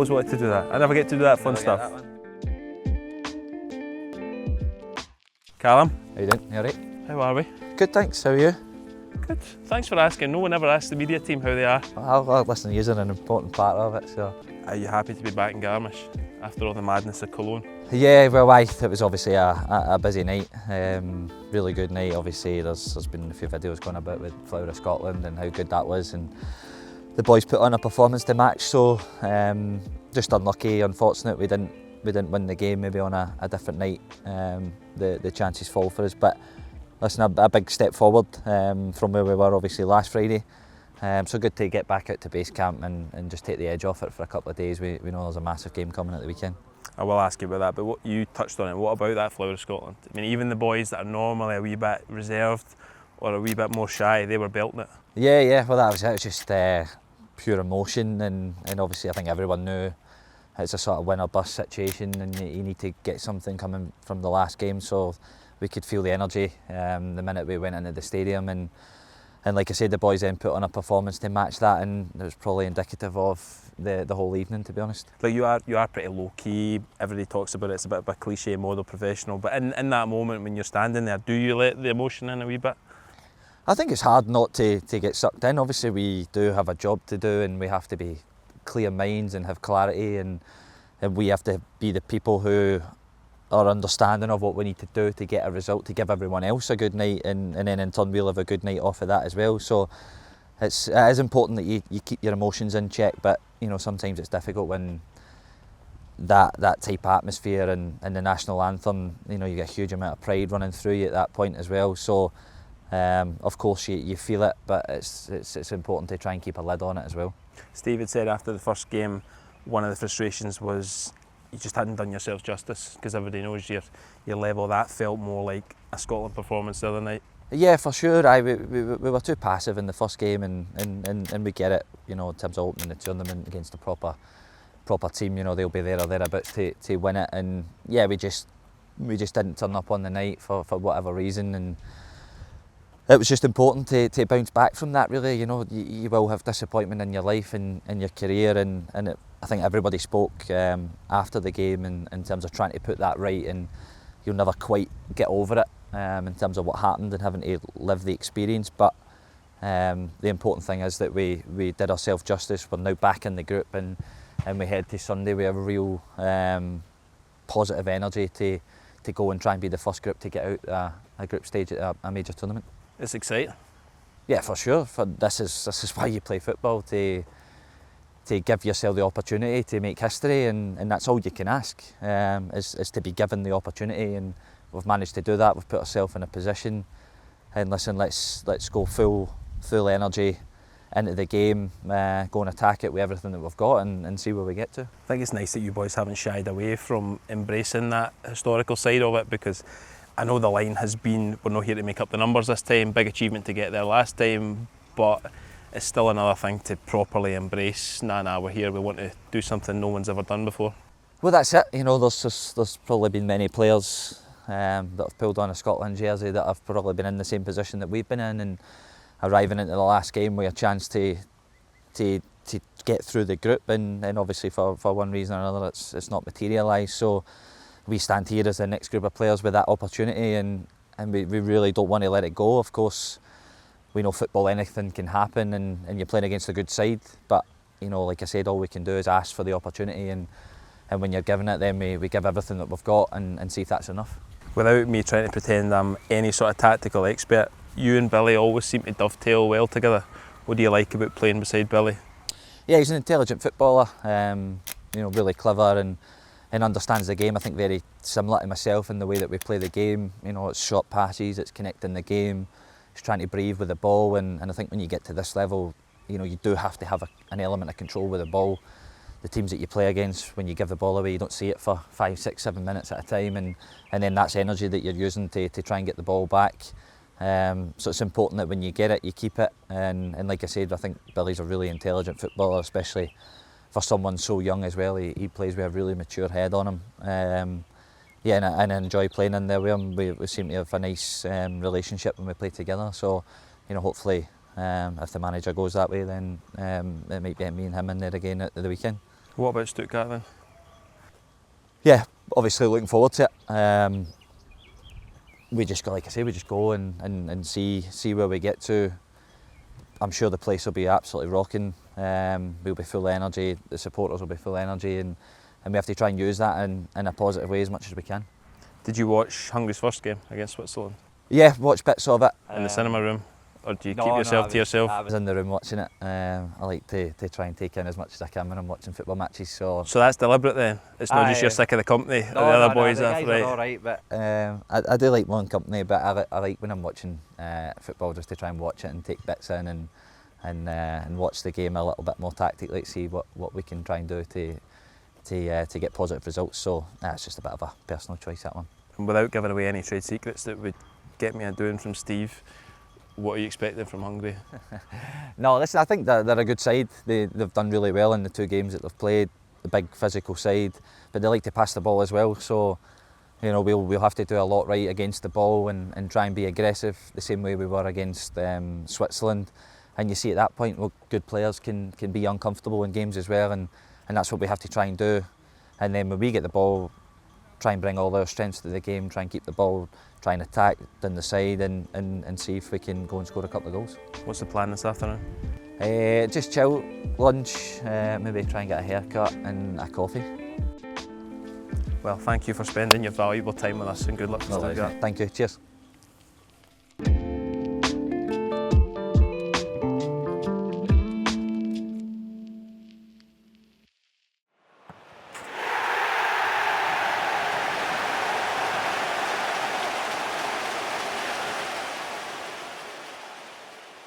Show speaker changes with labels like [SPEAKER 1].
[SPEAKER 1] always wanted to do that. I never get to do that fun stuff. Callum,
[SPEAKER 2] How you doing? You alright?
[SPEAKER 1] how are we?
[SPEAKER 2] Good, thanks. How are you?
[SPEAKER 1] Good. Thanks for asking. No one ever asks the media team how they are.
[SPEAKER 2] Well, listen, you're an important part of it, so.
[SPEAKER 1] Are you happy to be back in Garmisch after all the madness of Cologne?
[SPEAKER 2] Yeah, well, it was obviously a busy night, really good night. Obviously, there's been a few videos going about with Flower of Scotland and how good that was, and the boys put on a performance to match. So, just unlucky, unfortunate. We didn't win the game. Maybe on a different night, the chances fall for us. But listen, a big step forward from where we were obviously last Friday. So good to get back out to base camp and just take the edge off it for a couple of days. We know there's a massive game coming at the weekend.
[SPEAKER 1] I will ask you about that, but what you touched on it. What about that Flower of Scotland? I mean, even the boys that are normally a wee bit reserved or a wee bit more shy, they were belting it.
[SPEAKER 2] Yeah. Well, that was it. It was just pure emotion, and obviously I think everyone knew it's a sort of win or bust situation, and you need to get something coming from the last game. So we could feel the energy the minute we went into the stadium, and like I said, the boys then put on a performance to match that, and it was probably indicative of the whole evening, to be honest.
[SPEAKER 1] Like you are pretty low key. Everybody talks about it. It's a bit of a cliche model professional, but in that moment when you're standing there, do you let the emotion in a wee bit?
[SPEAKER 2] I think it's hard not to get sucked in. Obviously we do have a job to do, and we have to be clear minds and have clarity, and we have to be the people who are understanding of what we need to do to get a result, to give everyone else a good night, and then in turn we'll have a good night off of that as well. So it is important that you keep your emotions in check, but you know, sometimes it's difficult when that type of atmosphere and the national anthem, you know, you get a huge amount of pride running through you at that point as well. So of course you feel it, but it's important to try and keep a lid on it as well.
[SPEAKER 1] Steve had said after the first game, one of the frustrations was you just hadn't done yourself justice, because everybody knows your level. That felt more like a Scotland performance the other night.
[SPEAKER 2] Yeah, for sure. We were too passive in the first game, and we get it. You know, in terms of opening the tournament against a proper team, you know, they'll be there or thereabouts to win it. And yeah, we just didn't turn up on the night for whatever reason, and it was just important to bounce back from that. Really, you know, you will have disappointment in your life and in your career, and I think everybody spoke after the game in terms of trying to put that right, and you'll never quite get over it in terms of what happened and having to live the experience. But the important thing is that we did ourselves justice. We're now back in the group, and we head to Sunday with a real positive energy to go and try and be the first group to get out a group stage at a major tournament.
[SPEAKER 1] It's exciting.
[SPEAKER 2] Yeah, for sure. This is why you play football, to give yourself the opportunity to make history, and that's all you can ask, is to be given the opportunity, and we've managed to do that. We've put ourselves in a position, and listen, let's go full energy into the game, go and attack it with everything that we've got, and see where we get to.
[SPEAKER 1] I think it's nice that you boys haven't shied away from embracing that historical side of it, because I know the line has been, we're not here to make up the numbers this time, big achievement to get there last time, but it's still another thing to properly embrace, nah, we're here, we want to do something no one's ever done before.
[SPEAKER 2] Well, that's it. You know, there's probably been many players that have pulled on a Scotland jersey that have probably been in the same position that we've been in, and arriving into the last game with a chance to get through the group, and obviously for one reason or another it's not materialised. So we stand here as the next group of players with that opportunity, and we really don't want to let it go. Of course, we know football, anything can happen, and you're playing against a good side, but you know, like I said, all we can do is ask for the opportunity, and when you're given it, then we give everything that we've got and see if that's enough.
[SPEAKER 1] Without me trying to pretend I'm any sort of tactical expert, you and Billy always seem to dovetail well together. What do you like about playing beside Billy?
[SPEAKER 2] Yeah, he's an intelligent footballer, you know, really clever and understands the game. I think very similar to myself in the way that we play the game. You know, it's short passes, it's connecting the game, it's trying to breathe with the ball, and I think when you get to this level, you know, you do have to have an element of control with the ball. The teams that you play against, when you give the ball away, you don't see it for 5, 6, 7 minutes at a time, and then that's energy that you're using to try and get the ball back. So it's important that when you get it, you keep it, and like I said, I think Billy's a really intelligent footballer, especially for someone so young as well. He plays with a really mature head on him. Yeah, and I enjoy playing in there with him. We seem to have a nice relationship when we play together. So, you know, hopefully, if the manager goes that way, then it might be me and him in there again at the weekend.
[SPEAKER 1] What about Stuttgart then?
[SPEAKER 2] Yeah, obviously looking forward to it. We just go, like I say, we just go and see where we get to. I'm sure the place will be absolutely rocking. We'll be full of energy, the supporters will be full of energy, and we have to try and use that in a positive way as much as we can.
[SPEAKER 1] Did you watch Hungary's first game against Switzerland?
[SPEAKER 2] Yeah, watch bits of it.
[SPEAKER 1] In the cinema room? Or do you keep
[SPEAKER 2] No,
[SPEAKER 1] yourself to yourself?
[SPEAKER 2] I was in the room watching it. I like to try and take in as much as I can when I'm watching football matches. So
[SPEAKER 1] that's deliberate then? It's not just you're sick of the company of the other boys?
[SPEAKER 2] The
[SPEAKER 1] After,
[SPEAKER 2] guys are all right, but I do like my own company, but I like when I'm watching football just to try and watch it and take bits in and watch the game a little bit more tactically, see what we can try and do to get positive results. So it's just a bit of a personal choice, that one.
[SPEAKER 1] And without giving away any trade secrets that would get me a doing from Steve, what are you expecting from Hungary?
[SPEAKER 2] No, listen, I think they're a good side. They've done really well in the 2 games that they've played, the big physical side, but they like to pass the ball as well. So, you know, we'll have to do a lot right against the ball and try and be aggressive the same way we were against Switzerland. And you see at that point, well, good players can be uncomfortable in games as well, and that's what we have to try and do. And then when we get the ball, try and bring all our strengths to the game, try and keep the ball, try and attack down the side and see if we can go and score a couple of goals.
[SPEAKER 1] What's the plan this afternoon?
[SPEAKER 2] Just chill, lunch, maybe try and get a haircut and a coffee.
[SPEAKER 1] Well, thank you for spending your valuable time with us and good luck for Stuttgart.
[SPEAKER 2] Thank you, cheers.